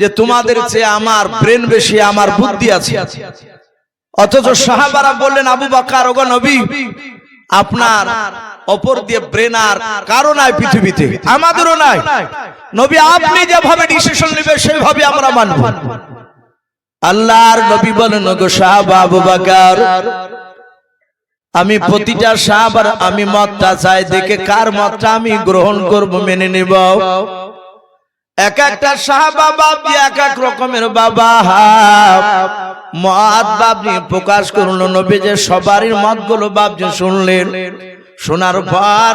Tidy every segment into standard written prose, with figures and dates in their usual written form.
যে তোমাদের চেয়ে আমার ব্রেন বেশি, আমার বুদ্ধি আছে। অথচ সাহাবারা বললেন, আবু বকর ওগো নবী, আপনার অপর দিয়ে ব্রেন আর কারো নাই পৃথিবীতে, আমাদেরও নাই। নবী আপনি যেভাবে ডিসিশন নেবেন সেইভাবে আমরা মানব। আল্লাহর নবী বলেন, ওগো সাহাবা আবু বকর, আমি প্রতিটা সাহাবার আমি মতটা চাই, দেখে কার মতটা আমি গ্রহণ করব, মেনে নেব। এক একটা সাহাবা বাবজি এক এক রকমের বাবা মত বাবজি প্রকাশ করলো। নবী যে সবারই মতগুলো বাবজি শুনলেন। শোনার পর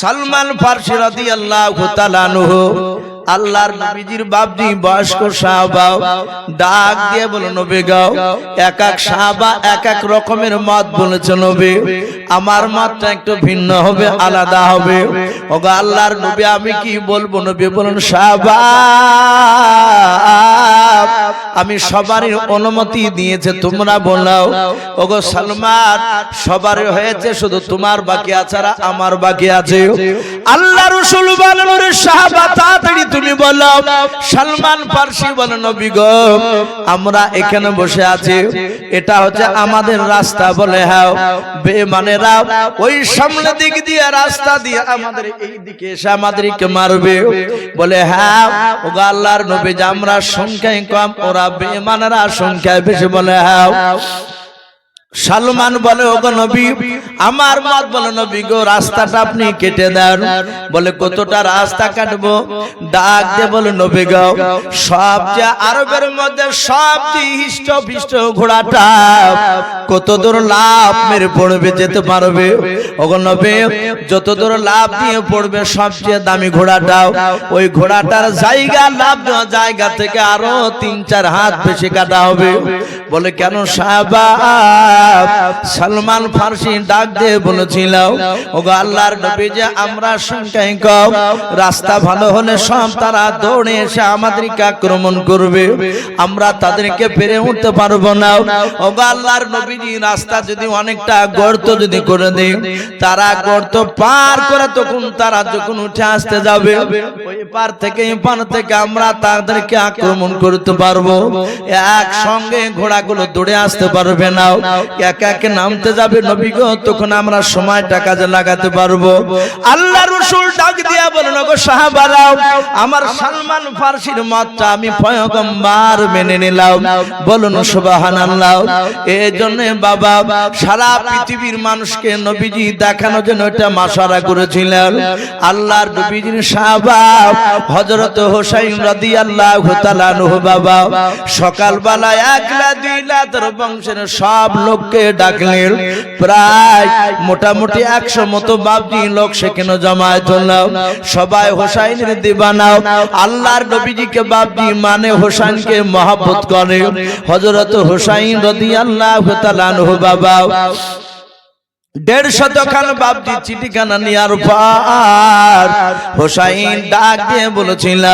সালমান ফারসি রাদিয়াল্লাহু তাআলা আনহু আল্লাহর নবীজির বাবজি বয়স্ক সাহাবা ডাক দিয়ে বলে, নবী গো, এক এক সাহাবা এক এক রকমের মত বলেছে, নবী আমার মতটা একটু ভিন্ন হবে, আলাদা হবে। ওগো আল্লাহর নবী আমি কি বলবো? নবী বলেন, সাহাবা আমি সবারই অনুমতি দিয়েছে, তোমরা বলো। ওগো সালমান সবারই হয়েছে, শুধু তোমার বাকি আছে আর আমার বাকি আছে। আল্লাহ রাসূল বলেন, ওরে সাহাবা তাড়াতাড়ি তুমি বলো। সালমান ফারসি বলেন, নবী গো আমরা এখানে বসে আছি, এটা হচ্ছে আমাদের রাস্তা। বলে হ্যাঁ, বেঈমানেরা ওই সামনে দিক দিয়ে রাস্তা দিয়ে আমাদের এই দিকে এসে আমাদেরকে মারবে। বলে হ্যাঁ ওগো আল্লাহর নবী, যে আমরা সংখ্যায় কম, ওরা বেঈমানেরা সংখ্যায় বেশি। বলে হ্যাঁ। সালমান বলে, ওগো নবী আমার মত বলে, নবী গো রাস্তাটা আপনি কেটে দেন। বলে কতটা রাস্তা কাটবো? ডাক দিয়ে বলে, নবী গো সবচেয়ে আরবের মধ্যে সবচেয়ে হিষ্ট ঘোড়াটা কত দূর লাভ মেরে পড়বে, যেতে পারবে? ওগো নবী যত দূর লাভ দিয়ে পড়বে সবচেয়ে দামি ঘোড়াটা, ওই ঘোড়াটার জায়গা লাভ দেওয়া জায়গা থেকে আরো 3-4 হাত বেশি কাটা হবে। বলে কেন সাহাবা? সালমান ফারসি ডাক দিয়ে বলেছিল, ওগো আল্লাহর নবী যে আমরা সংখ্যায় কম, রাস্তা ভালো হলে সব তারা দৌড়ে এসে আমাদেরকে আক্রমণ করবে, আমরা তাদেরকে পেরে উঠতে পারবো না। ওগো আল্লাহর নবীজি রাস্তা যদি অনেকটা গর্ত যদি করে দেয়, তারা গর্ত পার করে তখন তারা যখন উঠে আসতে যাবে, ওই পার থেকে এই পার থেকে আমরা তাদেরকে আক্রমণ করতে পারবো। একসঙ্গে ঘোড়াগুলো দৌড়ে আসতে পারবে না, এক এক নামতে যাবে। নবী গো তখন আমরা সময়টা কাজে লাগাতে পারবো। আল্লাহ রাসূল ডাক দিয়া বলেন, ওগো সাহাবারা আমার সালমান ফারসির মতটা আমি পয়গম্বর মেনে নিলাম। বলুন সুবহানাল্লাহ। এই জন্য বাবা সারা পৃথিবীর মানুষকে নবীজি দেখানোর জন্য এটা মাশওয়ারা করেছিলেন। আল্লাহর নবীজির সাহাবা হযরত হোসাইন রাদিয়াল্লাহু তাআলা আনহু বাবা সকালবেলা 1-2 বংশের সব লোককে ডাকলেন। প্রায় মোটামুটি 100 মতো বাবজি লোক সেখানে জমায়েত হলো। সবাই হোসাইনের দিবানা, আল্লাহর নবীজিকে বাবজি মানে হোসেনকে মহব্বত করে। হযরত হোসাইন রাদিয়াল্লাহু তাআলা আনহু বাবা 150 খান বাবজি চিঠিখানা নেওয়ার পর হোসাইন ডাক দিয়ে বলেছিল,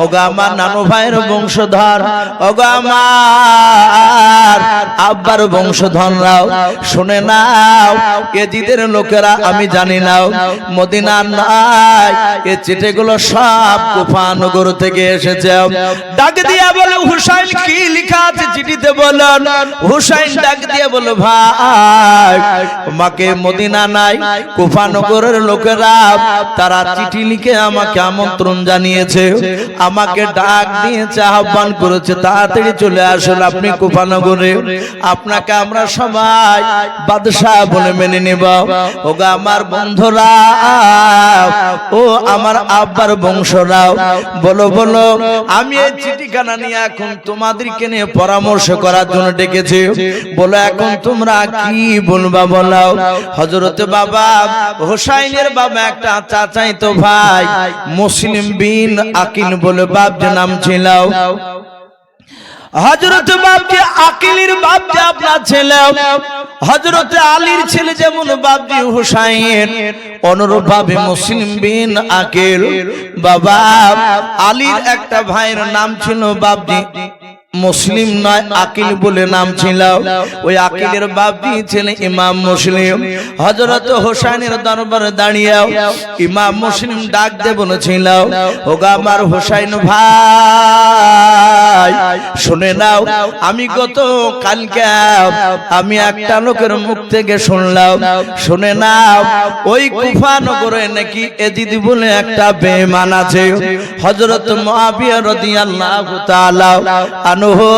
ওগো আমার নানু ভাইয়ের বংশধর, ওগো আমার আব্বার বংশধররাও শুনে নাও, এজিদের লোকেরা আমি জানি নাও মদিনার নাই, এই চিঠিগুলো সব কুফা নগর থেকে এসেছে। ডাক দিয়ে বলে, হোসাইন কি লেখা আছে চিঠিতে বলেন। হোসাইন ডাক দিয়ে বলে, ভাই আমাকে মদিনা নাই, কুফা নগরের লোকেরা তারা চিঠি লিখে আমাকে আমন্ত্রণ জানিয়েছে, আমাকে ডাক দিয়েছে, আহ্বান করেছে, তাড়াতাড়ি চলে আসুন আপনি কুফা নগরে, আপনাকে আমরা সবাই বাদশাহ বলে মেনে নেব। ওগো আমার বন্ধুরা, ও আমার আব্বার বংশরাও, বলো বলো আমি এই চিঠিখানা নিয়ে এখন তোমাদেরকে নিয়ে পরামর্শ করার জন্য ডেকেছি। বলো এখন তোমরা কি বলবা বলো। হযরত বাবা হোসাইনের বাবা একটা চাচাই তো ভাই মুসলিম বিন আকিল বলে বাপজি নাম ছিল। হযরত বাপজি আকিলের বাপজি আপনার ছেলে, হযরত আলীর ছেলে যেমন বাপজি হোসাইন, অনুরূপ ভাবে মুসলিম বিন আকিল বাবা আলীর একটা ভাইয়ের নাম ছিল বাপজি মুসলিম নয় আকিল বলে নাম ছিল। ওই আকিলের বাপজি ছিলেন ইমাম মুসলিম। হযরত হোসেনের দরবারে দাঁড়িয়ে ইমাম মুসলিম ডাক দিয়ে বলেছিল, ওগো আমার হোসেন ভাই, শুনে নাও, আমি গত কালকে আমি একটা লোকের মুখ থেকে শুনলাম, শুনে নাও, ওই কুফা নগরে নাকি এজিদ বলে একটা বেঈমান আছে। হযরত মুআবিয়া রাদিয়াল্লাহু তাআলা আনহু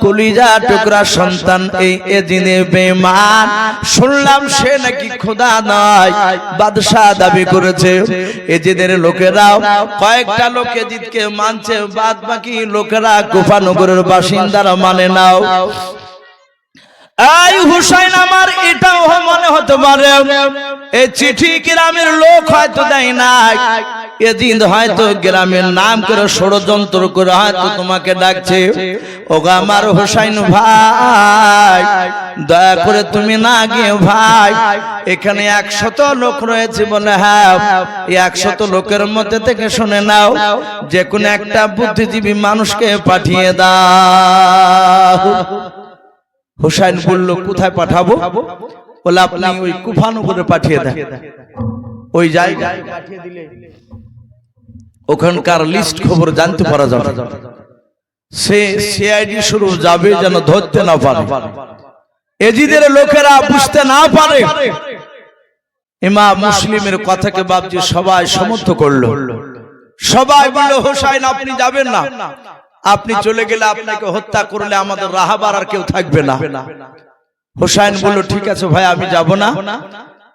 কলিজা টুকরা সন্তান এই এজিদে বেঈমান, শুনলাম সে নাকি খোদা নয়, বাদশা দাবি করেছে। এজিদের লোকেরাও কয়েকটা লোক এজিদকে মানছে, বাদ বাকি লোকেরা কুফা নগরের বাসিন্দারা মানে নাও। এই হুসাইন আমার এটাও মনে হতে পারে এই চিঠি গ্রামের লোক হয়তো দেয় নাই, এজিদ হয়তো গ্রামের নাম করে ষড়যন্ত্র করে হয়তো তোমাকে ডাকছে। ওগো আমার হুসাইন ভাই, দয়া করে তুমি না গিয়ে ভাই, এখানে 100 লোক রয়েছে বলে, হ্যাঁ 100 লোকের মধ্যে থেকে শুনে নাও, যে কোনো একটা বুদ্ধিজীবী মানুষকে পাঠিয়ে দাও। হুসাইন বলল কোথায় পাঠাবো? বলে আপনি ওই কুফা নগরে পাঠিয়ে দেন। ওই জায়গায় পাঠিয়ে দিলে ওখানকার লিস্ট খবর জানতে পারা যাবে, সে সিআইডি শুরু যাবে যেন ধরতে না পারে, এজিদের লোকেরা বুঝতে না পারে। ইমাম মুসলিমের কথাকে বাপজি সবাই সমর্থন করলো। সবাই বলল হুসাইন আপনি যাবেন না, আপনি চলে গেলে আপনাকে হত্যা করলে আমাদের রাহাবার আর কেউ থাকবে না। হুসাইন বলল ঠিক আছে ভাই আমি যাব না।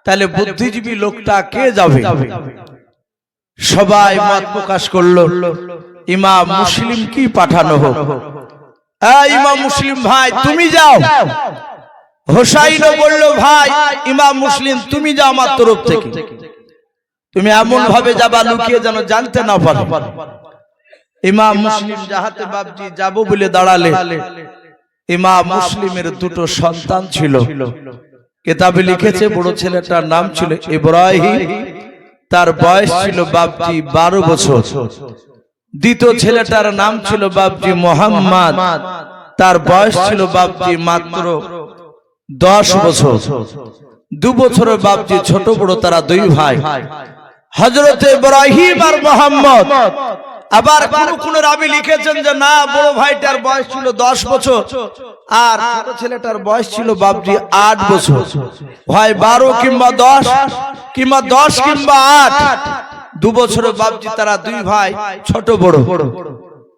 তাহলে বুদ্ধিজীবী লোকটা কে যাবে? সবাই মত প্রকাশ করলো ইমাম মুসলিম কি পাঠানো হোক। ইমাম মুসলিম ভাই তুমি যাও। হুসাইনও বলল ভাই ইমাম মুসলিম তুমি যাও আমার তরফ থেকে, তুমি এমন ভাবে যাবা লুকিয়ে যেন জানতে না পারে। ইমাম মুসলিম যাহাতে বাপজি যাব বলে দাঁড়ালে, ইমাম মুসলিমের দুটো সন্তান ছিল, কিতাবে লিখেছে বড় ছেলেটার নাম ছিল ইব্রাহিম, তার বয়স ছিল বাপজি 12 বছর। দ্বিতীয় ছেলেটার নাম ছিল বাপজি মুহাম্মদ, তার বয়স ছিল বাপজি মাত্র 10 বছর। 2 বছরের বাপজি ছোট বড় তারা 2 ভাই, হযরত ইব্রাহিম আর মুহাম্মদ। আবার কোন রাবি লিখেছেন যে না বড় ভাইটার বয়স ছিল 10 বছর আর ছোট ছেলেটার বয়স ছিল বাপজি 8 বছর। ভাই 12 কিংবা 10 কিংবা 10 কিংবা 8, 2 বছরের বাপজি তারা 2 ভাই ছোট বড়।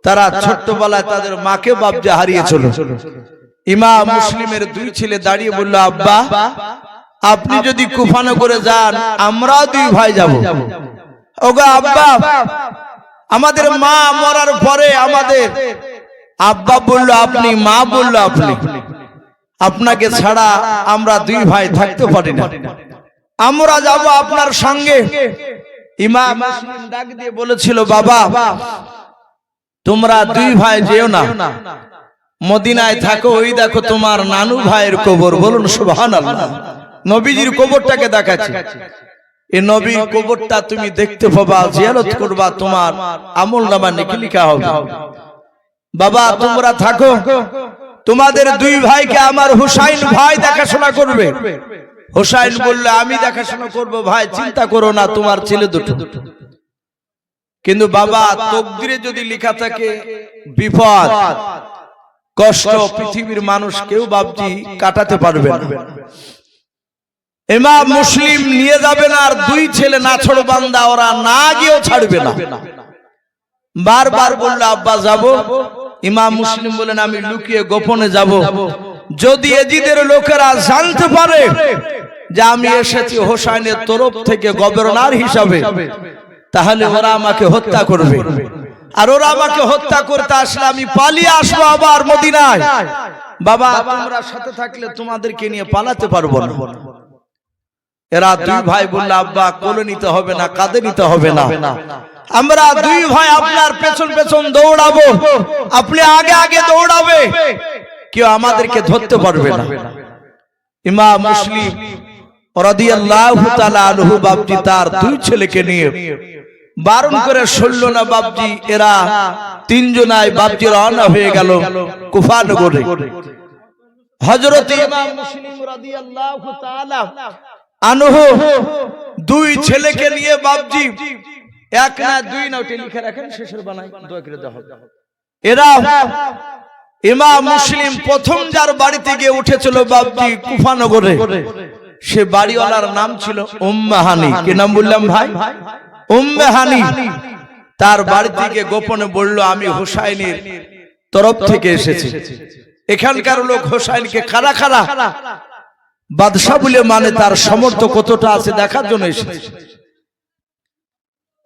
তারা ছোট্টবেলায় তাদের মাকে বাপজি হারিয়েছিল। ইমাম মুসলিমের 2 ছেলে দাঁড়িয়ে বলল আব্বা আপনি যদি কুফা নগরে যান আমরাও 2 ভাই যাব। ওগো আব্বা আমাদের মা মরার পরে আমাদের আব্বা বলল আপনি, মা বলল আপনি, আপনাকে ছাড়া আমরা 2 ভাই থাকতে পারি না, আমরা যাব আপনার সঙ্গে। ইমাম মুসলিম ডাক দিয়ে বলেছিল বাবা তোমরা 2 ভাই যেও না, মদিনায় থাকো, ওই দেখো তোমার নানু ভাইয়ের কবর। বলুন সুবহানাল্লাহ। নবীজির কবরটাকে দেখাচ্ছে, এই নবীর কবরটা তুমি দেখতে পাবা, জিয়ারত করবা, তোমার আমলনামা নেকি লেখা হবে। বাবা তোমরা থাকো, তোমাদের 2 ভাইকে আমার হুসাইন ভাই দেখাশোনা করবে। হুসাইন বলল আমি দেখাশোনা করব ভাই, চিন্তা করো না, তোমার ছেলে দুটো। কিন্তু বাবা তকদিরে যদি লেখা থাকে বিপদ কষ্ট পৃথিবীর মানুষ কেউ বাপজি কাটাতে পারবে না। ইমাম মুসলিম নিয়ে যাবে না, আর 2 ছেলে নাছড় বান্দা ওরা না গিয়েও ছাড়বে না। বারবার বলল আব্বা যাব। ইমাম মুসলিম বলেন আমি লুকিয়ে গোপনে যাব, যদি এজিদের লোকেরা জানতে পারে যে আমি এসেছি হোসাইনের তরফ থেকে গভর্নর হিসাবে, তাহলে ওরা আমাকে হত্যা করবে। আর ওরা আমাকে হত্যা করতে আসলে আমি পালিয়ে আসবো আবার মদিনায়। বাবা তোমরা সাথে থাকলে তোমাদেরকে নিয়ে পালাতে পারবো না। এরা 2 ভাই বলল আব্বা কোলে নিতে হবে না, কাঁধে নিতে হবে না, আমরা 2 ভাই আপনার পেছন পেছন দৌড়াবো, আপনি আগে আগে দৌড়াবে, কেউ আমাদেরকে ধরতে পারবে না। ইমাম মুসলিম রাদিয়াল্লাহু তাআলা আনহু বাপজি তার 2 ছেলেকে নিয়ে বারণ করে শুনল না বাপজি, এরা 3 জনাই বাপজি রওনা হয়ে গেল কুফা নগরে। হযরত ইমাম মুসলিম রাদিয়াল্লাহু তাআলা আনহু 2 ছেলেকে নিয়ে বাপজি 1 না 2 না ওটা লিখে রাখেন শেষের বানাই দোয়া করে দাও। এরা ইমাম মুসলিম প্রথম যার বাড়িতে গিয়ে উঠেছিল বাবজি কুফানগরে, সে বাড়িওয়ালার নাম ছিল উম্মে হানি। কি নাম বললাম ভাই? উম্মে হানি। তার বাড়ি থেকে গোপনে বলল, আমি হুসাইনের তরফ থেকে এসেছি। এখানকার লোক হুসাইনকে খাড়া খাড়া বাদশা বলে মানে, তার সামর্থ্য কতটা আছে দেখার জন্য এসেছে।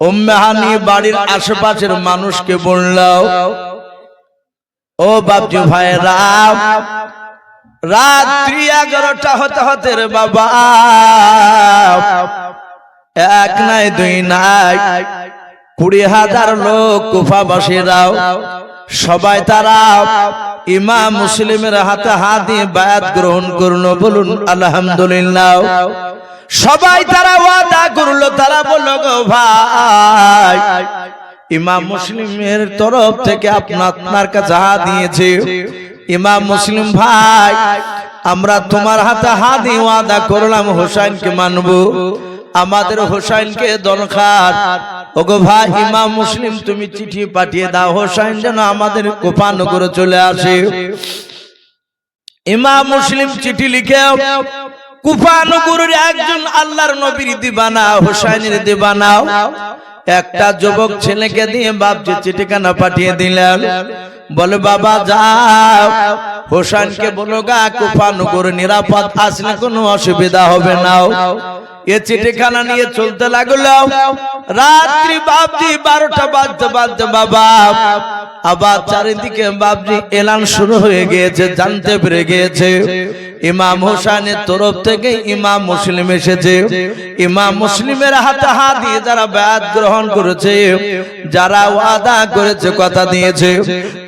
উম্মে হানি বাড়ির আশেপাশের মানুষকে বলল, ও বাবজি ভাইরা, রাত্রি 11টা হতে হতে রে বাবা, এক নাই দুই নাই 20,000 লোক কুফাবাসীরাও সবাই তারা ইমাম মুসলিমের হাতে হাত দিয়ে বায়াত গ্রহণ করলো। বলুন আলহামদুলিল্লাহ। সবাই তারা ওয়াদা করলো, তারা বলল, গো ভাই, ইমাম মুসলিমের তরফ থেকে আপনার কাছে হাত দিয়েছে। ইমাম মুসলিম ভাই, আমরা তোমার হাতে হাত দিয়ে ওয়াদা করলাম হুসাইনকে মানবো, আমাদের হুসাইনকে দরকার। ওগো ভাই ইমাম মুসলিম, তুমি চিঠি পাঠিয়ে দাও, হুসাইন যেন আমাদের কুফানগরে চলে আসে। ইমাম মুসলিম চিঠি লিখে কুফানগরের একজন আল্লাহর নবীর দিবানা, হুসাইনের দিবানা একটা যুবক ছেলেকে দিয়ে বাপজি চিঠিখানা পাঠিয়ে দিলেন। বলে, বাবা যাও, হুসাইনকে বলো গা কুফানগরে নিরাপদ আসলে কোনো অসুবিধা হবে না। এ চিঠিখানা নিয়ে চলতে লাগলো। রাত্রি বাপজি 12টা বাজতে বাজতে বাবা আবার চারিদিকে বাপজি এলান শুরু হয়ে গিয়েছে, জানতে পেরে গিয়েছে ইমাম হুসাইনের তরফ থেকে ইমাম মুসলিম এসেছে। ইমাম মুসলিমের হাতে হাত দিয়ে যারা বায়াত গ্রহণ করেছে, যারা ওয়াদা করেছে, কথা দিয়েছে,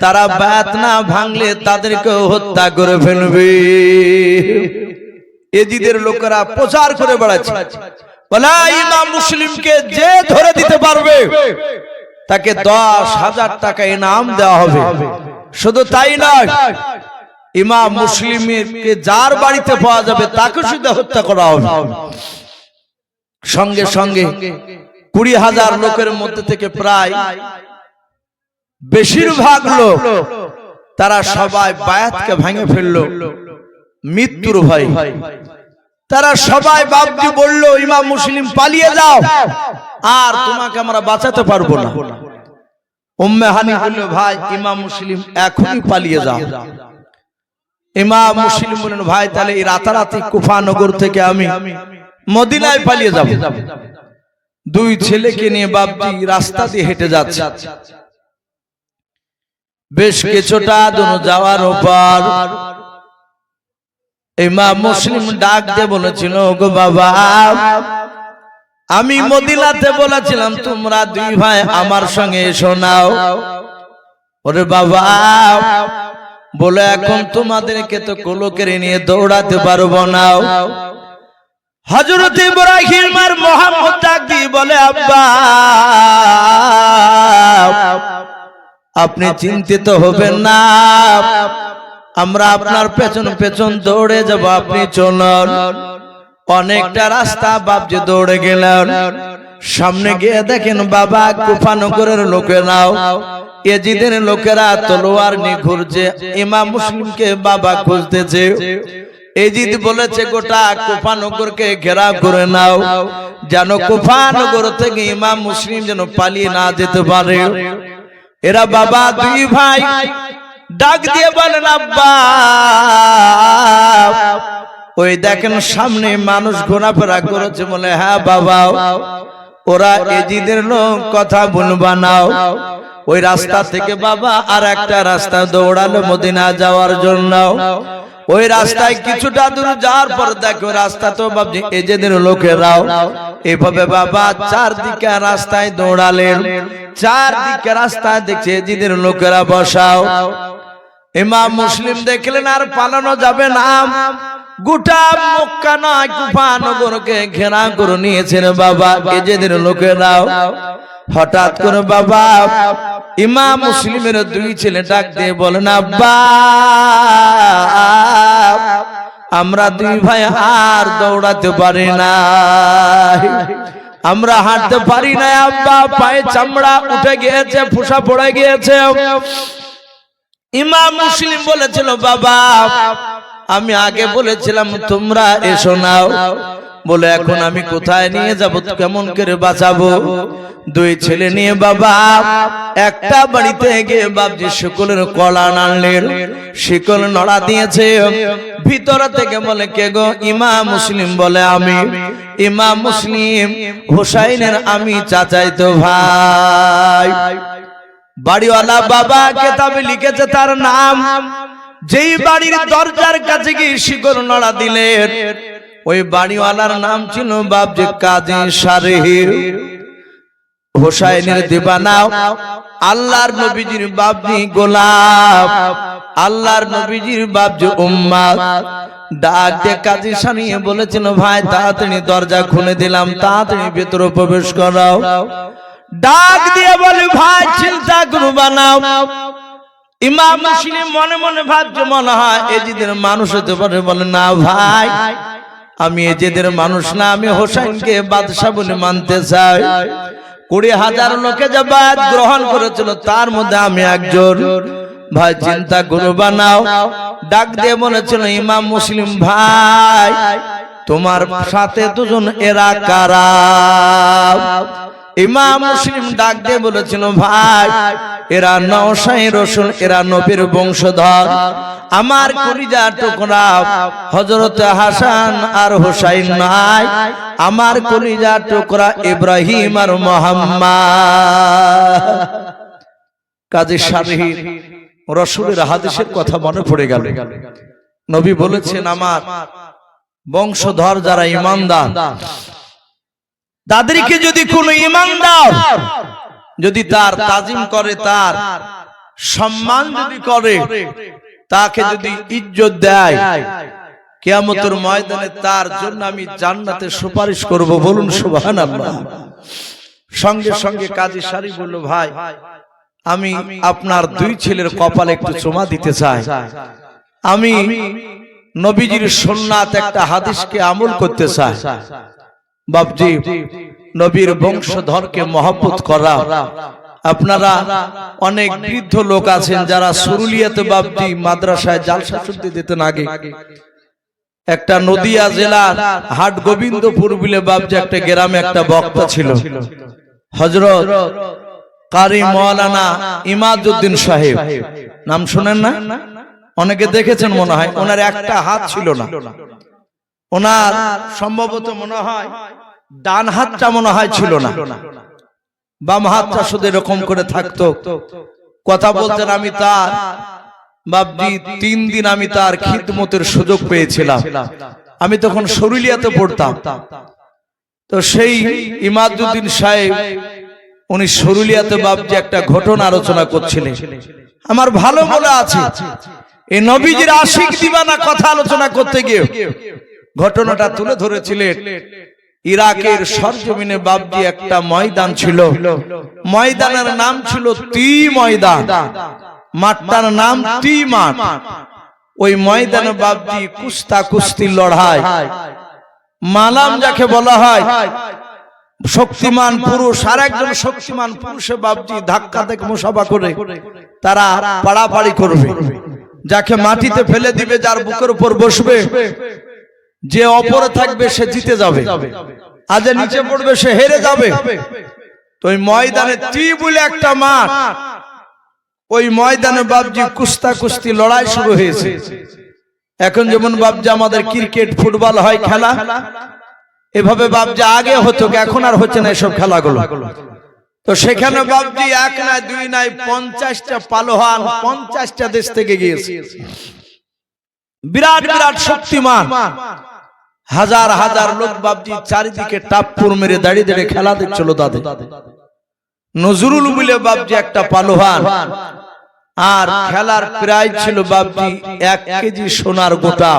তারা বায়াত না ভাঙলে তাদেরকে হত্যা করে ফেলবে। এজিদের লোকেরা প্রচার করে বেড়াচ্ছে, বলে ইমাম মুসলিমকে যে ধরে দিতে পারবে তাকে 10,000 টাকা ইনাম দেওয়া হবে। শুধু তাই নয়, ইমাম মুসলিমকে যার বাড়িতে পাওয়া যাবে তাকে শুধু হত্যা করা হবে। সঙ্গে সঙ্গে 20,000 লোকের মধ্যে থেকে প্রায় বেশিরভাগ লোক তারা সবাই বায়াতকে ভেঙে ফেললো মৃত্যুর ভয়। তারা সবাই বাপজি বলল, ইমাম মুসলিম পালিয়ে যাও, আর তোমাকে আমরা বাঁচাতে পারবো না। উম্মে হানি বলল, ভাই ইমাম মুসলিম এখনই পালিয়ে যাও। ইমাম মুসলিম বললেন, ভাই তাহলে এই রাতারাতি কুফানগর থেকে আমি মদিনায় পালিয়ে যাব। দুই ছেলেকে নিয়ে বাপজি রাস্তা দিয়ে হেঁটে যাচ্ছে। বেশ কিছুটা দূর যাওয়ার পর ইমাম মুসলিম ডাক দিয়ে বলেছিল, গো বাবা, আমি মদিনাতে বলেছিলাম তোমরা দুই ভাই আমার সঙ্গে এসো নাও। ওরে বাবা, বলে এখন তোমাদেরকে তো কোলকের নিয়ে দৌড়াতে পারবো না। হযরত ইব্রাহিম আর মুহাম্মদ ডাক দিয়ে বলে, আব্বা আপনি চিন্তিত হবেন না, আমরা আপনার পেছন পেছন দৌড়ে যাব, আপনি চলুন। অনেকটা রাস্তা বাপজি দৌড়ে গেলেন। সামনে গিয়ে দেখেন বাবা কুফানগরের লোকেরাও, এজিদের লোকেরা তলোয়ার নিয়ে ঘুরছে, ইমাম মুসলিমকে বাবা খুঁজতেছে। এজিদ বলেছে, গোটা কুফানগরকে ঘেরাও করে নাও, যেন কুফানগর থেকে ইমাম মুসলিম যেন পালিয়ে না যেতে পারে। এরা বাবা দুই ভাই ডাক দিয়ে বলেন, আব্বা ওই দেখেন সামনে মানুষ ঘোরাফেরা করেছে। বলে, হ্যাঁ বাবা, ওরা এজিদের লোক, কথা বলবা নাও। ওই রাস্তা থেকে বাবা আর একটা রাস্তা দৌড়ালো মদিনা যাওয়ার জন্য। ওই রাস্তায় কিছুটা দূর যাওয়ার পর দেখো রাস্তা তো বাবজি এজিদের লোকেরাও। এভাবে বাবা চারদিকে রাস্তায় দৌড়ালেন, চারদিকে রাস্তায় দেখছে এজিদের লোকেরা বসাও। ইমাম মুসলিম দেখলেন আর পালানো যাবে না, গোটা মক্কা নয় কুফানগরকে ঘেরা করে নিয়েছেন বাবা এজিদের লোকেরাও। হঠাৎ করে বাবা ইমাম মুসলিমের দুই ছেলে ডাক দিয়ে বলেন, আব্বা আমরা দুই ভাই আর দৌড়াতে পারি না, আমরা হাঁটতে পারি না আব্বা, পায়ে চামড়া উঠে গিয়েছে, ফুসা পড়ে গিয়েছে। ইমাম মুসলিম বলেছিল বাবা আমি আগে বলেছিলাম তোমরা এসো নাও, বলে এখন আমি কোথায় নিয়ে যাব, কেমন করে বাঁচাবো? দুই ছেলে নিয়ে বাবা একটা বাড়িতে গিয়ে বাপজি শিকলের কলা আনলেন, শিকল নড়া দিয়েছে, ভিতর থেকে বলে কে গো? ইমাম মুসলিম বলে আমি। ইমাম মুসলিম হুসাইনের আমি চাচাইতো ভাই। বাড়িওয়ালা বাবা কেতাবে লিখেছে তার নাম। যেই বাড়ির দরজার কাছে গিয়ে শিকল নড়া দিলেন ওই বাড়িওয়ালার নাম ছিল বাপজি কাজী সারেহি। হুসাইনের দিবানা, আল্লাহর নবীজির বাপজি গোলাম, আল্লাহর নবীজির বাপজি উম্মত। ডাক দিয়ে কাজী সানিয়ে বলেছিল ভাই তাড়াতাড়ি দরজা খুলে দিলাম, তাড়াতাড়ি ভেতরে প্রবেশ করাও। ডাক দিয়ে বলে ভাই চিন্তা করবা না। ইমাম মুসলিম মনে মনে ভাবছে মনে হয় এজিদের মানুষ হতে পারে। বলে না ভাই আমি এজিদের মানুষ না, আমি হোসেনকে বাদশা বলে মানতে চাই। 20,000 লোকে যে বায়াত গ্রহণ করেছিল তার মধ্যে আমি একজন। ভাই চিন্তা করবা না। ডাক দিয়ে বলেছিল ইমাম মুসলিম ভাই তোমার সাথে দুজন এরা কারা? ইমাম মুসলিম ডাক দিয়ে বলেছিল ভাই এরা নওশাই রাসূল, এরা নবীর বংশধর। আমার কলিজার টুকরা হযরত হাসান আর হুসাইন নাই, আমার কলিজার টুকরা ইব্রাহিম আর মুহাম্মদ। কাজী সারেহি রাসূলের হাদিসের কথা মনে পড়ে গেল। নবী বলেছেন আমার বংশধর যারা ঈমানদার তাদেরকে যদি কোনো ঈমানদার যদি তার তাজিম করে, তার সম্মান যদি করে, তাকে যদি ইজ্জত দেয়, কিয়ামতের ময়দানে তার জন্য আমি জান্নাতে সুপারিশ করব। বলুন সুবহানাল্লাহ। সঙ্গে সঙ্গে কাজী সারি বলল ভাই আমি আপনার দুই ছেলের কপালে একটু চুমা দিতে চাই। আমি নবীজির সুন্নাত একটা হাদিসকে আমল করতে চাই। বাপজি নবীর বংশধরকে মহব্বত করা। আপনারা অনেক বৃদ্ধ লোক আছেন যারা সুরুলিয়াতে বাপজি মাদ্রাসায় জালসা শুনতে দিতেন। আগে একটা নদিয়া জেলার হাট গোবিন্দপুর বলে বাপজি একটা গ্রামে একটা বক্তা ছিল, হযরত কারি মাওলানা ইমাদউদ্দিন সাহেব। নাম শুনেন না? অনেকে দেখেছেন মনে হয়। ওনার একটা হাত ছিল না, ওনার সম্ভবত মনে হয় ডান হাতটা মনে হয় ছিল না, বাম হাতটা শুধু এরকম করে থাকতো। কথা বলতেন। আমি তার বাপজি 3 দিন আমি তার খিদমতের সুযোগ পেয়েছিলাম। আমি তখন সরুলিয়াতে পড়তাম। তো সেই ইমাদউদ্দিন সাহেব উনি সরুলিয়াতে বাপজি একটা ঘটনা আলোচনা করছিলেন। আমার ভালো মনে আছে এই নবীজির আশিক দিবানা কথা আলোচনা করতে গিয়ে ঘটনাটা তুলে ধরেছিলেন। ইরাকের সরজমিনে বাপজি একটা ময়দান ছিল, ময়দানের নাম ছিল তি ময়দান, মাঠটার নাম তি মাঠ। ওই ময়দানে বাপজি কুস্তা কুস্তি লড়াই, মালাম যাকে বলা হয়, শক্তিমান পুরুষ আর একজন শক্তিমান পুরুষে বাপজি ধাক্কা থেকে মুসাফা করে তারা পাড়াপাড়ি করবে। যাকে মাটিতে ফেলে দিবে, যার বুকের উপর বসবে, যে অপরে থাকবে সে জিতে যাবে, আর যে নিচে পড়বে সে হেরে যাবে। তো ওই ময়দানে তি বলে একটা মাঠ, ওই ময়দানে বাপজি কুস্তা কুস্তি লড়াই শুরু হয়েছে। এখন যেমন বাপজি আমাদের ক্রিকেট ফুটবল হয় খেলা, এভাবে বাপজি আগে হতো, এখন আর হচ্ছে না এসব খেলাগুলো। তো সেখানে বাপজি 1 নয় 2 নয় 50টা পালোয়ান 50টা দেশ থেকে গিয়েছে। বিরাট বিরাট শক্তিমান হাজার হাজার লোক বাপজি চারিদিকে টাপ্পুর মেরে দাঁড়িয়ে দাঁড়িয়ে খেলা দেখছিল। তাদের নজরুল বলে বাপজি একটা পালোয়ান, আর খেলার প্রাইজ ছিল বাপজি 1 কেজি সোনার গোটা।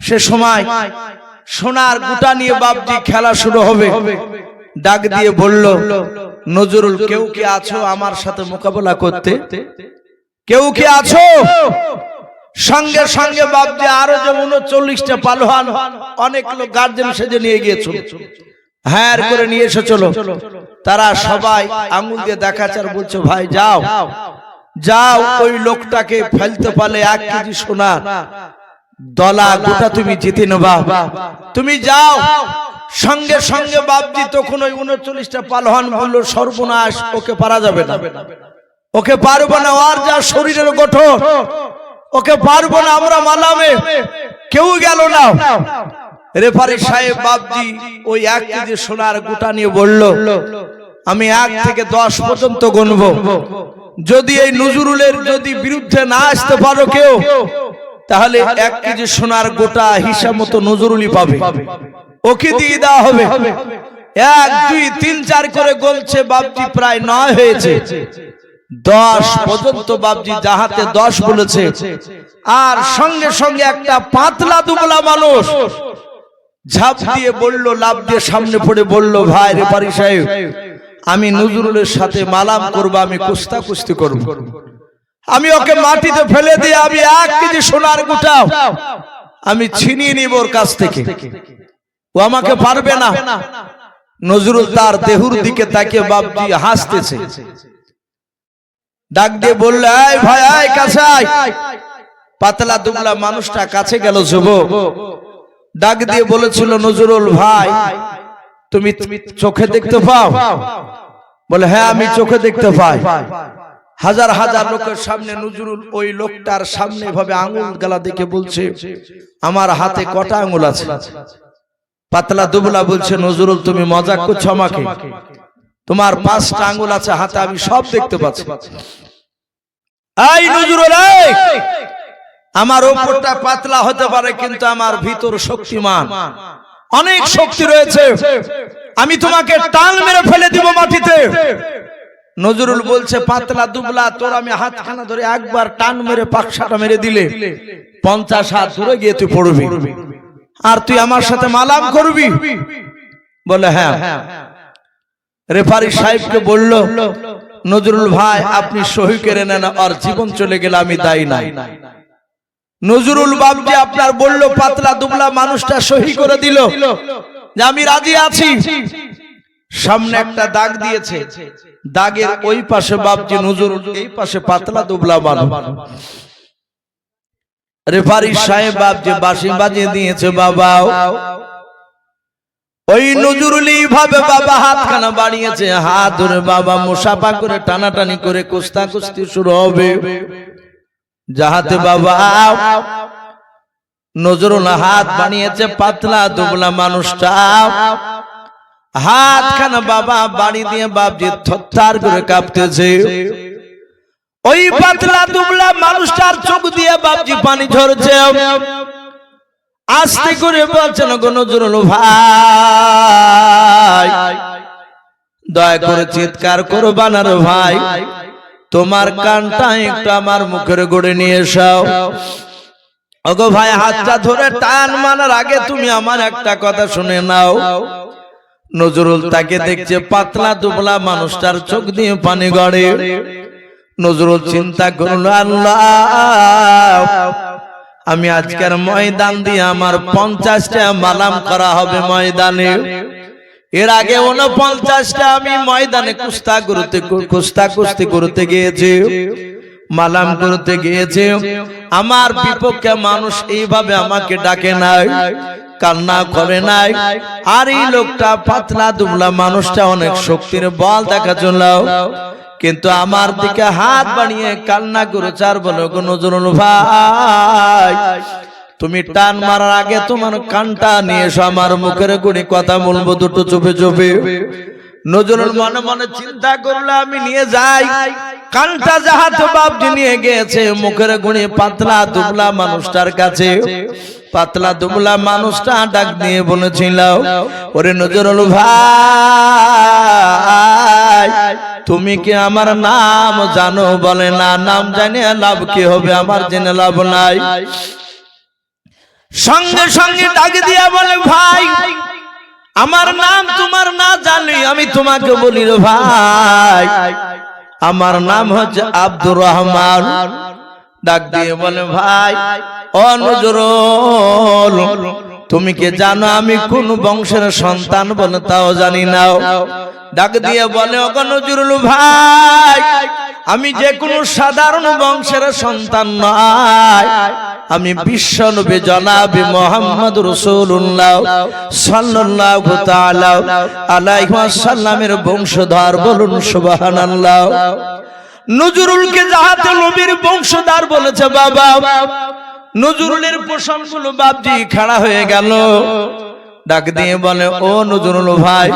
সে সময় সোনার গোটা নিয়ে বাপজি খেলা শুরু হবে। ডাক দিয়ে বলল নজরুল কেউ কি আছো আমার সাথে মোকাবেলা করতে? কেউ কি আছো? সঙ্গে সঙ্গে বাপজি আরো যেমন 40টা পালোয়ান অনেক লোক গার্জেন সেজে নিয়ে গিয়েছিল, হ্যাঁ করে নিয়ে এসে চলো। তারা সবাই আঙুল দিয়ে দেখাচ্ছে আর বলছে ভাই যাও, যাও ওই লোকটাকে ফেলতে পারলে 1 কেজি সোনা দলা গোটা তুমি জিতে নেবা। তুমি যাও। সঙ্গে সঙ্গে বাপজি তখন ওই 39টা পালোয়ান বলল সর্বনাশ, ওকে পারা যাবে না, ওকে পারবো না, আর যা শরীরের গঠন, ওকে পারবো না, আমরা মালামে। কেউ গেল না। রেফারি সাহেব বাপজি ওই 1 কেজি সোনার গোটা নিয়ে বলল আমি 1 থেকে 10 পর্যন্ত গুনবো, যদি এই নজরুলের যদি বিরুদ্ধে না আসতে পারো কেউ, তাহলে 1 কেজি সোনার গোটা হিসাব মতো নজরুলই পাবে, ওকে দিয়ে দেওয়া হবে। 1 2 3 4 করে গলছে বাপজি, প্রায় 9 হয়েছে। 10 পর্যন্ত বাপজি যাহাতে 10 বলেছে। আর সঙ্গে সঙ্গে একটা পাতলা দুবলা মানুষ ঝাঁপ দিয়ে বলল, লাভ দিয়ে সামনে পড়ে বলল, ভাই রেফারি সাহেব, আমি নজরুলের সাথে মালাম করব, আমি কুস্তাকুস্তি করব, আমি ওকে মাটিতে ফেলে দিয়ে আমি 1 কেজি সোনার গোটা আমি ছিনিয়ে নিব ওর কাছ থেকে, ও আমাকে পারবে না। নজরুল তার দেহুর দিকে তাকিয়ে বাপজি হাসতেছে, ডাক দিয়ে বলল, এই ভাই আয় কাছে আয়। পাতলা দুবলা মানুষটা কাছে গেল। যুবক ডাক দিয়ে বলেছিল, নজরুল ভাই তুমি চোখে দেখতে পাও? বলে, হ্যাঁ আমি চোখে দেখতে পাই। হাজার হাজার লোকের সামনে নজরুল ওই লোকটার সামনে এভাবে আঙুল গলা দেখে বলছে, আমার হাতে কটা আঙুল আছে? পাতলা দুবলা বলছে, নজরুল তুমি মজাক করছো আমাকে, তোমার 5টা আঙুল আছে হাতে, আমি সব দেখতে পাচ্ছি। এই নজরুল, এই আমার উপরটা পাতলা হতে পারে, কিন্তু আমার ভিতর শক্তিমান, অনেক শক্তি রয়েছে, আমি তোমাকে টান মেরে ফেলে দিব মাটিতে। নজরুল বলছে, পাতলা দুবলা তোর আমি হাতখানা ধরে একবার টান মেরে পাকসাটা মেরে দিলে 50 হাত দূরে গিয়ে তুই পড়বি, আর তুই আমার সাথে মালাম করবি? বলে, হ্যাঁ। রেফারি সাহেবকে বলল, নজরুল ভাই আপনি সহি করে নেন, আর জীবন চলে গেলে আমি দায়ী নাই। নজরুল বাবজি আপনার বলল, পাতলা দুবলা মানুষটা সহি করে দিল যে আমি রাজি আছি। সামনে একটা দাগ দিয়েছে, দাগের ওই পাশে বাবজি নজরুল, এই পাশে পাতলা দুবলা মানুষ। রেফারি সাহেব বাবজি বাঁশি বাজিয়ে দিয়েছে। বাবা ওই নজরুল এইভাবে বাবা হাতখানা বাড়িয়েছে, হাত ধরে বাবা মুসাফা করে টানাটানি করে কুস্তাকুস্তি শুরু হবে। যাহাতে বাবা নজরুল হাত বানিয়েছে, পাতলা দুবলা মানুষটা হাতখানা বাবা বাড়ি দিয়ে বাবজি থরথর করে কাঁপতেছে। ওই পাতলা দুবলা মানুষটার চোখ দিয়ে বাবজি পানি ঝরছে। আস্তে করে বলছেন, গো নজরুল ভাই দয়া করে চিৎকার করবা না রে ভাই, তোমার কানটা একটু আমার মুখের গোড়ে নিয়ে এসো। ওগো ভাই হাতটা ধরে টান মারার আগে তুমি আমার একটা কথা শুনে নাও। নজরুল তাকে দেখছে, পাতলা দুবলা মানুষটার চোখ দিয়ে পানি গড়ে। নজরুল চিন্তা করল, আল্লাহ আমি আজকের ময়দান দিয়ে আমার 50টা মালাম করা হবে ময়দানে। এর আগে 49টা আমি ময়দানে কুস্তাকুস্তি করতে গিয়েছি, মালাম করতে গিয়েছি। আমার বিপক্ষে মানুষ এইভাবে আমাকে ডাকে নাই, কান্না করে নাই। আর এই লোকটা পাতলা দুবলা মানুষটা অনেক শক্তির বল দেখা চল, কিন্তু আমার দিকে হাত বাড়িয়ে কান্না করেছে। আর বলো, গো নজরুল ভাই তুমি টান মারার আগে তোমার কানটা নিয়ে এসো, আমার মুখের গুণে কথা বলবো দুটো চুপে চুপে। নজরুল মনে মনে চিন্তা করলো, আমি নিয়ে যাই। কানটা যাহাতে বাবজি নিয়ে গিয়েছে মুখের গুণে পাতলা দুবলা মানুষটার কাছে। পাতলা দুবলা মানুষটা ডাক দিয়ে বলেছিল, ওরে নজরুল ভাই তুমি কি আমার নাম জানো? বলে না, নাম জানিয়ে লাভ কি হবে, আমার জেনে লাভ নাই। সঙ্গে সঙ্গে ডাক দিয়া বলে, ভাই আমার নাম তোমার না জানি আমি তোমাকে বলি রে ভাই, আমার নাম হচ্ছে আব্দুর রহমান। ডাক দিয়ে বলে, ভাই ও নজরুল তুমি কি জানো আমি কোন বংশের সন্তান? বলে তাও জানি না। ডাক দিয়ে বলে ওগো নজরুল ভাই, আমি যে কোনো সাধারণ বংশের সন্তান নয়, আমি বিশ্বনবী জনাবে মুহাম্মদ রাসূলুল্লাহ সাল্লাল্লাহু তাআলা আলাইহি ওয়াসাল্লামের বংশধর। বলুন সুবহানাল্লাহ। নজরুলকে যাহাতে নবীর বংশধর বলেছে বাবা, নজরুলের প্রশংসা বাপজি খাড়া হয়ে গেল। ডাক দিয়ে বলে ও নজরুল ভাই,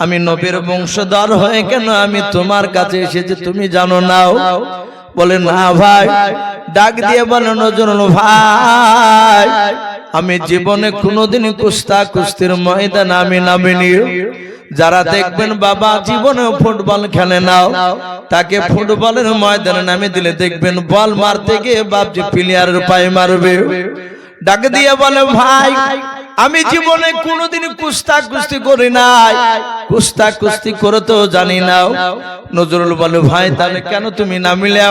আমি নবীর বংশধর হয়ে কেন আমি তোমার কাছে এসেছি তুমি জানো না? বলে না ভাই। ডাক দিয়ে বলে নজরুল ভাই, আমি জীবনে কোনোদিন কুস্তির ময়দানে আমি নামিনি। যারা দেখবেন বাবা জীবনে ফুটবল খেলে নাও, তাকে ফুটবলের ময়দানে নামে দিলে দেখবেন বল মারতে গিয়ে বাপজি প্লেয়ারের পায়ে মারবে। ডাক দিয়ে বলে ভাই, আমি জীবনে কোনোদিন কুস্তি করি নাই, কুস্তি করে তো জানি না। নজরুল বলে ভাই তাহলে কেন তুমি নামিলে?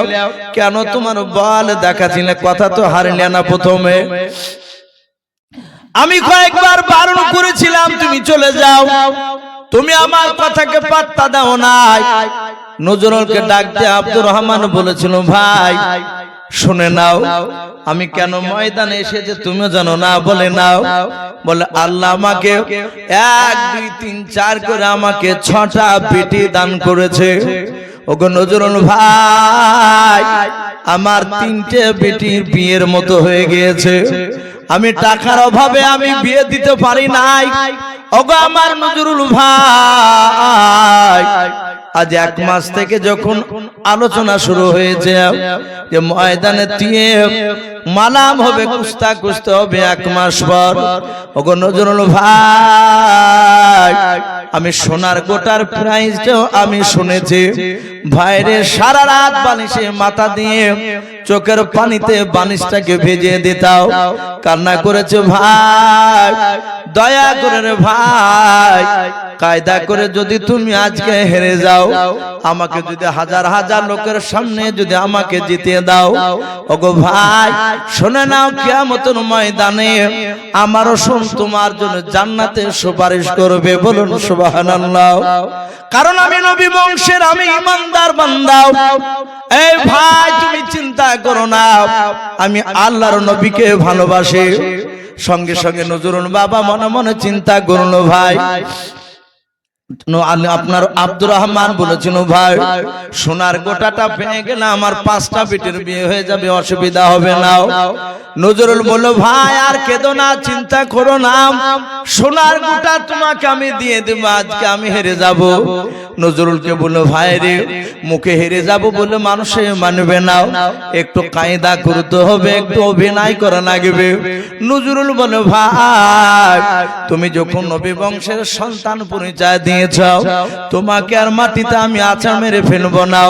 কেন তোমার বল দেখাছিলে? কথা তো হারিলে না প্রথমে। আমি কয়েকবার বারণ করেছিলাম তুমি চলে যাও, তুমি আমার কথাকে পাত্তা দাও নাই। নজরুলকে ডাক দিয়ে আব্দুর রহমান বলেছিল ভাই শুনে নাও, আমি কেন ময়দানে এসেছি তুমি জানো না? বলে নাও। বলে আল্লাহ আমাকে 1 2 3 4 করে আমাকে 6টা বেটি দান করেছে। ওগো নজরুল ভাই, আমার 3টে বেটির বিয়ের মতো হয়ে গিয়েছে, আমি টাকার অভাবে আমি বিয়ে দিতে পারি নাই। ওগো আমার নজরুল ভাই, আজ 1 মাস থেকে যখন আলোচনা শুরু হয়েছে যে ময়দানে দিয়ে মালাম হবে, কুস্তি হবে 1 মাস পর। ওগো নজরুল ভাই, আমি সোনার গোটার প্রাইজটাও আমি শুনেছি। ভাইরে সারা রাত বালিশে মাথা দিয়ে চোখের পানিতে বালিশটাকে ভেজিয়ে দিতাও, কান্না করেছে ভাই। দয়া করে রে ভাই, কায়দা করে যদি তুমি আজকে হেরে যাও, আমাকে যদি হাজার হাজার লোকের সামনে যদি আমাকে জিতিয়ে দাও, ওগো ভাই শুনে নাও কিয়ামতের ময়দানে আমার রসুল তোমার জন্য জান্নাতে সুপারিশ করবে। বলুন সুবহানাল্লাহ। কারণ আমি নবী বংশের, আমি ইমানদার বান্দা। এই ভাই তুমি চিন্তা করো না, আমি আল্লাহর নবীকে ভালোবাসি। সঙ্গে সঙ্গে নজরুল বাবা মনে মনে চিন্তা করলো ভাই, আপনার আব্দুর রহমান বলেছিল ভাই সোনার গোটাটা পেয়ে গেলে আমার 5টা বেটির বিয়ে হয়ে যাবে, অসুবিধা হবে না। নজরুল বলল ভাই আর কেঁদো না, চিন্তা করো না, সোনার গোটা তোমাকে আমি দিয়ে দেব, আজকে আমি হেরে যাব। নজরুলকে বলল ভাই রে, মুখে হেরে যাব বলে মানুষে মানবে না, একটু কায়দা করতে হবে, একটু অভিনয় করা লাগবে। নজরুল বলল ভাই তুমি যখন নবী বংশের সন্তান পরিচয় দিয়েছ, তোমাকে আর মাটিতে আমি আছাড় মেরে ফেলবো না,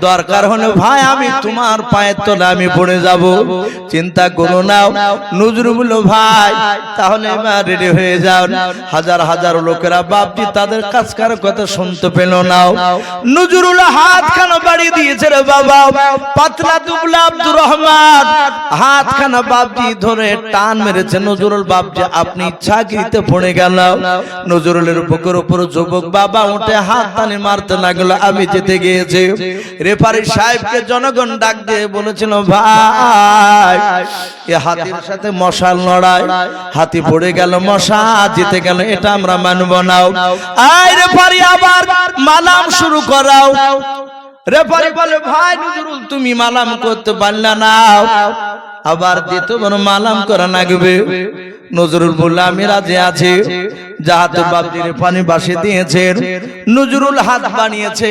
দরকার হলে ভাই আমি তোমার পায়ের তলে আমি পড়ে যাব, চিন্তা করো না। নজরুল বলল ভাই তাহলে এবার রেডি হয়ে যাও। হাজার হাজার লোকেরা বাপজি তাদের কাজকার কথা শুনতে পেল না। নজরুল হাতখানা বাড়িয়ে দিয়েছে রে বাবা, পাতলা দুবলা আব্দুর রহমান হাতখানা বাপজি ধরে টান মেরেছে। নজরুল বাপজি আপনি চাকরিতে পড়ে গেল। নজরুলের বুকের উপর যুবক বাবা উঠে হাত টানে মারতে লাগলো, আমি জিতে গিয়েছি। রেফারি সাহেবকে জনগণ ডাক দিয়ে বলেছিল ভাই এ হাতির সাথে মশাল লড়াই, হাতি পড়ে গেল, মশা জিতে গেল, এটা আমরা মানব না। আয় রেফারি আবার মালাম শুরু করাও। রেফারি বলে ভাই নজরুল তুমি মালাম করতে পারলে না, আবার দ্বিতীয়বার মালাম করা লাগবে। নজরুল বলল আমি রাজি আছি। যাহাতে বাপজির পানি বাসে দিয়েছেন, নজরুল হাত বানিয়েছে,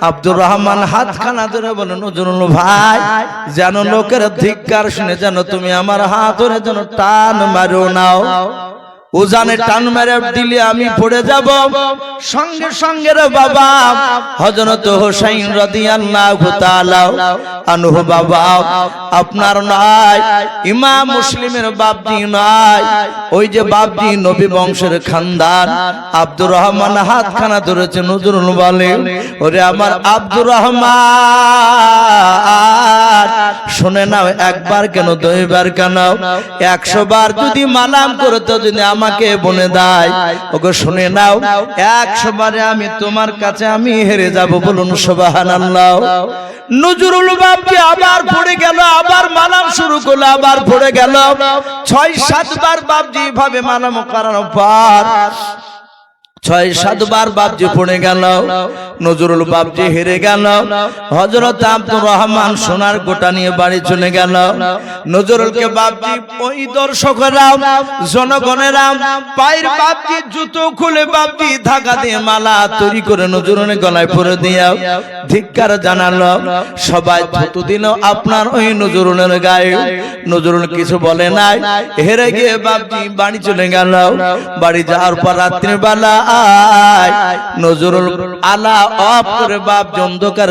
আব্দুর রহমান হাতখানা ধরে বলে নজরুল ভাই যেন লোকের ধিক্কার শুনে যেন তুমি আমার হাত ধরে যেন টান মারো নাও। ও জানে টান মেরে দিলে আমি পড়ে যাব। সঙ্গে সঙ্গে রে বাবা হযরত হুসাইন রাদিয়াল্লাহু তাআলা আনহু বাবা আপনার নয়, ইমাম মুসলিমের বাপজি নয়, ওই যে বাপজি নবী বংশের খানদান আব্দুর রহমান হাতখানা ধরেছে। নজরুল বলে ওরে আমার আব্দুর রহমান শুনে নাও, একবার কেন দুইবার কেন 100 বার যদি মালাম করতে যদি আমাকে বলে দেয়, ওগো শুনে নাও 100 বারে আমি তোমার কাছে আমি হেরে যাব। বলুন সুবহানাল্লাহ। নজরুল বাপজি আবার পড়ে গেল, আবার মালাম শুরু করলো, আবার পড়ে গেল। 6-7 বার বাপজি ভাবে মালাম করানোর পর 6-7 বার বাপজি পড়ে গেল, নজরুল বাপজি হেরে গেল। হযরত আব্দুর রহমান সোনার গোটা নিয়ে বাড়ি চলে গেল। নজরুলকে বাপজি ওই দর্শকরা জনগণেরা পায়ের বাপজি জুতো খুলে বাপজি ধাগা দিয়ে মালা তৈরি করে নজরুলের গলায় পরে দিয়া ধিক্কার জানালো। সবাই থুতু দিল আপনার ওই নজরুলের গায়ে। নজরুল কিছু বলে নাই, হেরে গিয়ে বাপজি বাড়ি চলে গেল। বাড়ি যাওয়ার পর রাত্রির বেলা নজরুল আলা অফ করে বাপ অন্ধকার